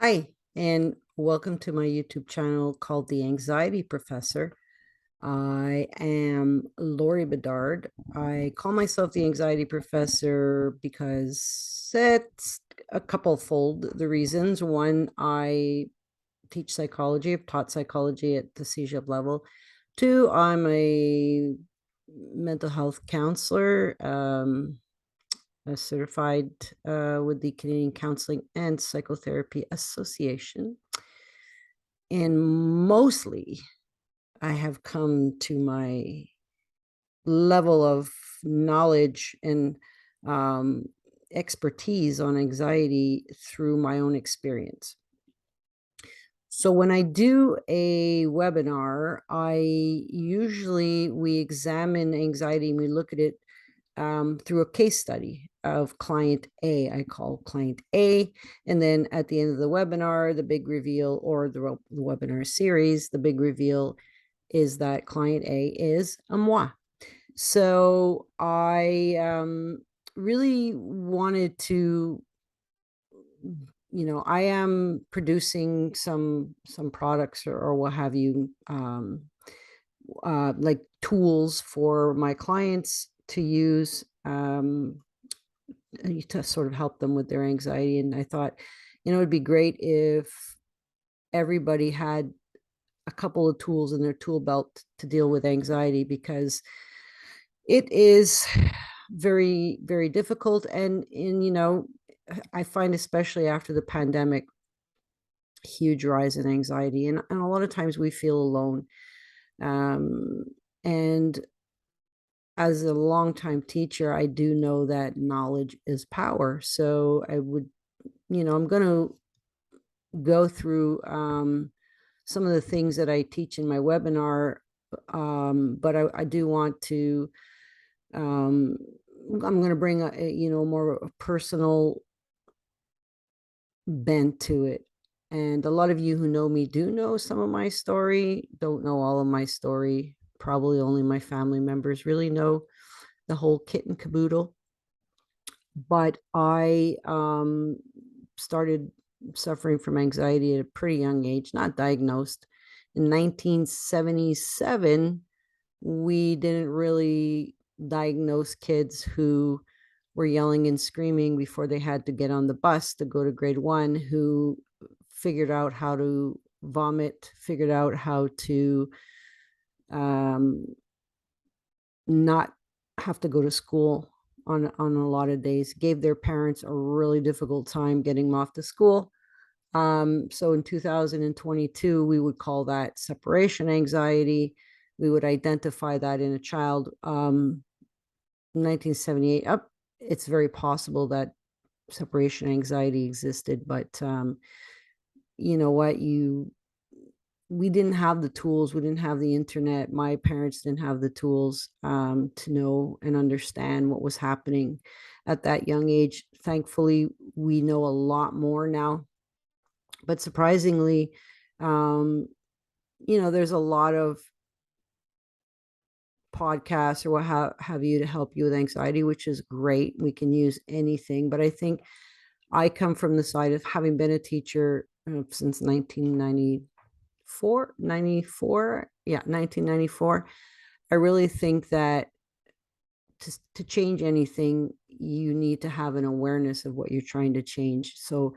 Hi, and welcome to my YouTube channel called The Anxiety Professor. I am Lori Bedard. I call myself the Anxiety Professor because it's a couple fold the reasons. One, I teach psychology, I've taught psychology at the CEGEP level. Two, I'm a mental health counselor. Certified with the Canadian Counseling and Psychotherapy Association. And mostly, I have come to my level of knowledge and um, expertise on anxiety through my own experience. So when I do a webinar, we examine anxiety and we look at it through a case study of client A. I call client A. And then at the end of the webinar, the big reveal, or the webinar series, the big reveal is that client A is a moi. So I really wanted to, I am producing some products or what have you, like tools for my clients to use to sort of help them with their anxiety. And I thought, it'd be great if everybody had a couple of tools in their tool belt to deal with anxiety, because it is very, very difficult. And I find, especially after the pandemic, huge rise in anxiety. And a lot of times we feel alone. And as a longtime teacher, I do know that knowledge is power. So I'm going to go through some of the things that I teach in my webinar. But I do want to, um, I'm going to bring more personal bent to it. And a lot of you who know me do know some of my story, don't know all of my story. Probably only my family members really know the whole kit and caboodle. But I started suffering from anxiety at a pretty young age, not diagnosed. In 1977, we didn't really diagnose kids who were yelling and screaming before they had to get on the bus to go to grade one, who figured out how to vomit, figured out how to not have to go to school on a lot of days, gave their parents a really difficult time getting them off to school. So in 2022, we would call that separation anxiety. We would identify that in a child. 1978 up, it's very possible that separation anxiety existed, but you know what, we didn't have the tools, we didn't have the internet, my parents didn't have the tools to know and understand what was happening at that young age. Thankfully, we know a lot more now, but surprisingly, um, there's a lot of podcasts or what have you to help you with anxiety, which is great. We can use anything, but I think I come from the side of having been a teacher since 1994. I really think that to change anything, you need to have an awareness of what you're trying to change. So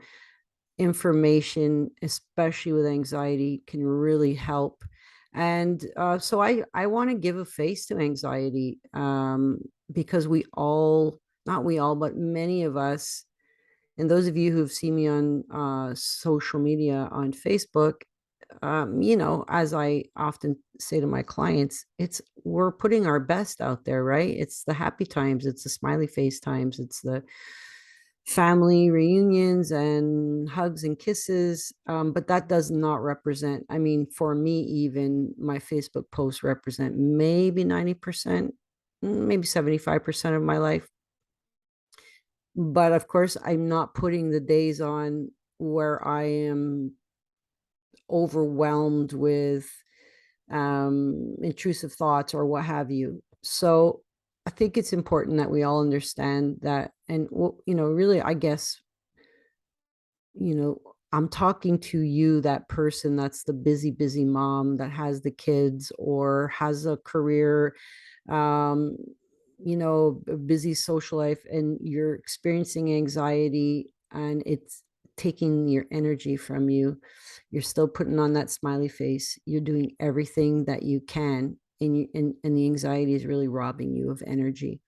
information, especially with anxiety, can really help. And so I want to give a face to anxiety, because we all, not we all, but many of us, and those of you who've seen me on social media on Facebook, as I often say to my clients, we're putting our best out there, right? It's the happy times, it's the smiley face times, it's the family reunions and hugs and kisses. But that does not represent, I mean, for me, even my Facebook posts represent maybe 90%, maybe 75% of my life. But of course, I'm not putting the days on where I am overwhelmed with intrusive thoughts or what have you. So I think it's important that we all understand that. And, really, I guess, I'm talking to you, that person that's the busy, busy mom that has the kids or has a career, um, a busy social life, and you're experiencing anxiety and it's taking your energy from you. You're still putting on that smiley face. You're doing everything that you can, and the anxiety is really robbing you of energy.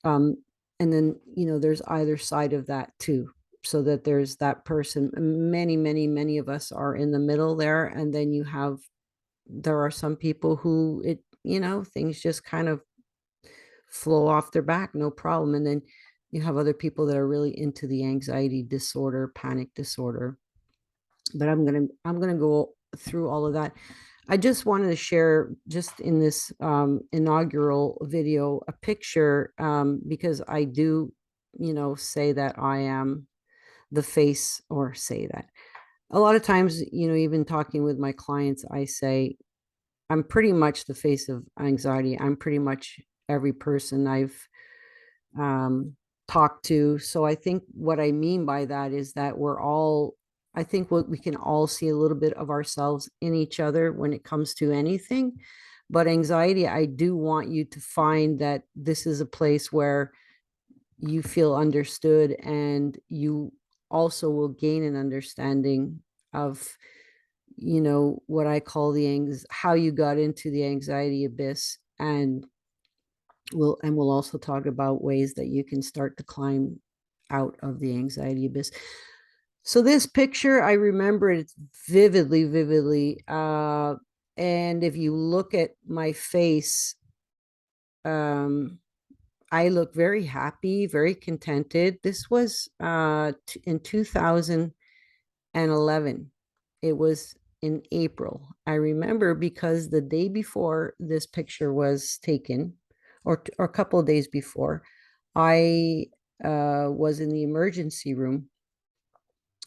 Um, and then, there's either side of that too. So that there's that person, many, many, many of us are in the middle there. And then there are some people who things just kind of flow off their back, no problem. And then you have other people that are really into the anxiety disorder, panic disorder. But I'm gonna go through all of that. I just wanted to share, just in this inaugural video, a picture, because I do, say that I am the face, or say that a lot of times, even talking with my clients, I say I'm pretty much the face of anxiety. I'm pretty much every person I've um, talked to. So I think what I mean by that is that I think what we can all see a little bit of ourselves in each other when it comes to anything. But anxiety, I do want you to find that this is a place where you feel understood, and you also will gain an understanding of, what I call how you got into the anxiety abyss. And we'll also talk about ways that you can start to climb out of the anxiety abyss. So this picture, I remember it vividly, vividly. And if you look at my face, um, I look very happy, very contented. This was in 2011. It was in April. I remember because the day before this picture was taken, or a couple of days before, I was in the emergency room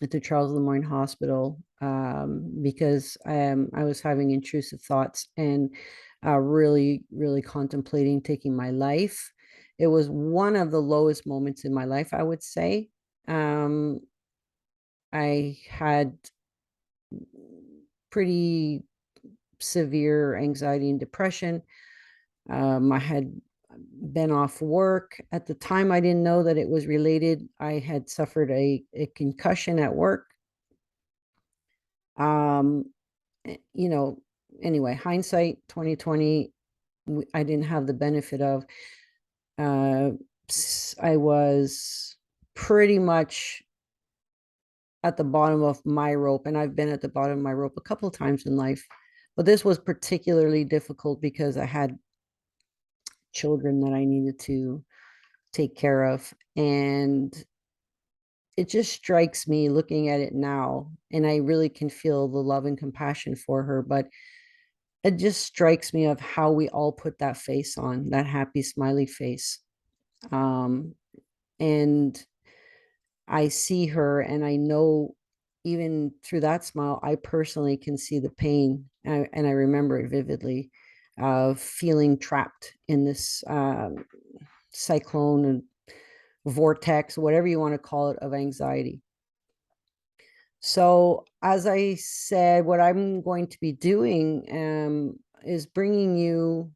at the Charles Lemoyne Hospital, because I was having intrusive thoughts, and really, really contemplating taking my life. It was one of the lowest moments in my life, I would say. Um, I had pretty severe anxiety and depression. I had been off work. At the time, I didn't know that it was related. I had suffered a concussion at work. Um, you know, anyway, hindsight 2020, I didn't have the benefit of. Uh, I was pretty much at the bottom of my rope, and I've been at the bottom of my rope a couple of times in life. But this was particularly difficult because I had children that I needed to take care of. And it just strikes me looking at it now, and I really can feel the love and compassion for her. But it just strikes me of how we all put that face on, that happy, smiley face. Um, and I see her, and I know, even through that smile, I personally can see the pain. And I remember it vividly, of feeling trapped in this cyclone and vortex, whatever you want to call it, of anxiety. So, as I said, what I'm going to be doing is bringing you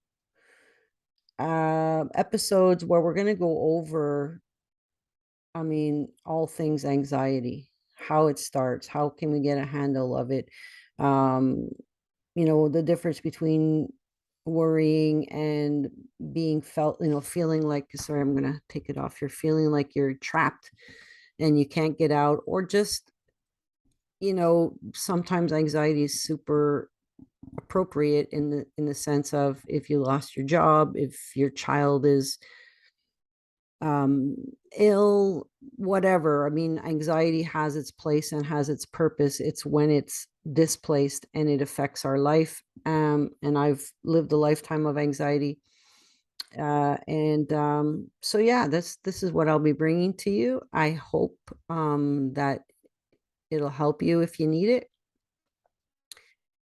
episodes where we're going to go over, I mean, all things anxiety, how it starts, how can we get a handle of it, um, the difference between worrying and being felt, feeling like, sorry, I'm going to take it off. You're feeling like you're trapped and you can't get out, or just, sometimes anxiety is super appropriate in the sense of, if you lost your job, if your child is um ill, whatever. I mean, anxiety has its place and has its purpose. It's when it's displaced and it affects our life. And I've lived a lifetime of anxiety. And So yeah, this is what I'll be bringing to you. I hope that it'll help you if you need it.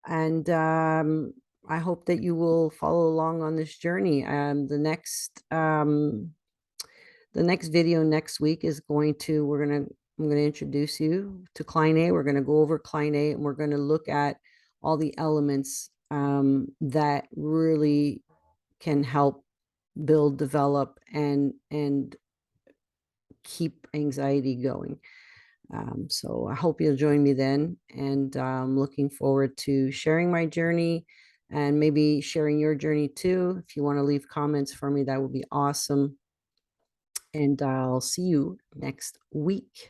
And I hope that you will follow along on this journey. The next video next week is we're going to I'm going to introduce you to Klein A. We're going to go over Klein A and we're going to look at all the elements that really can help build, develop, and keep anxiety going. So I hope you'll join me then. And I'm looking forward to sharing my journey and maybe sharing your journey too. If you want to leave comments for me, that would be awesome. And I'll see you next week.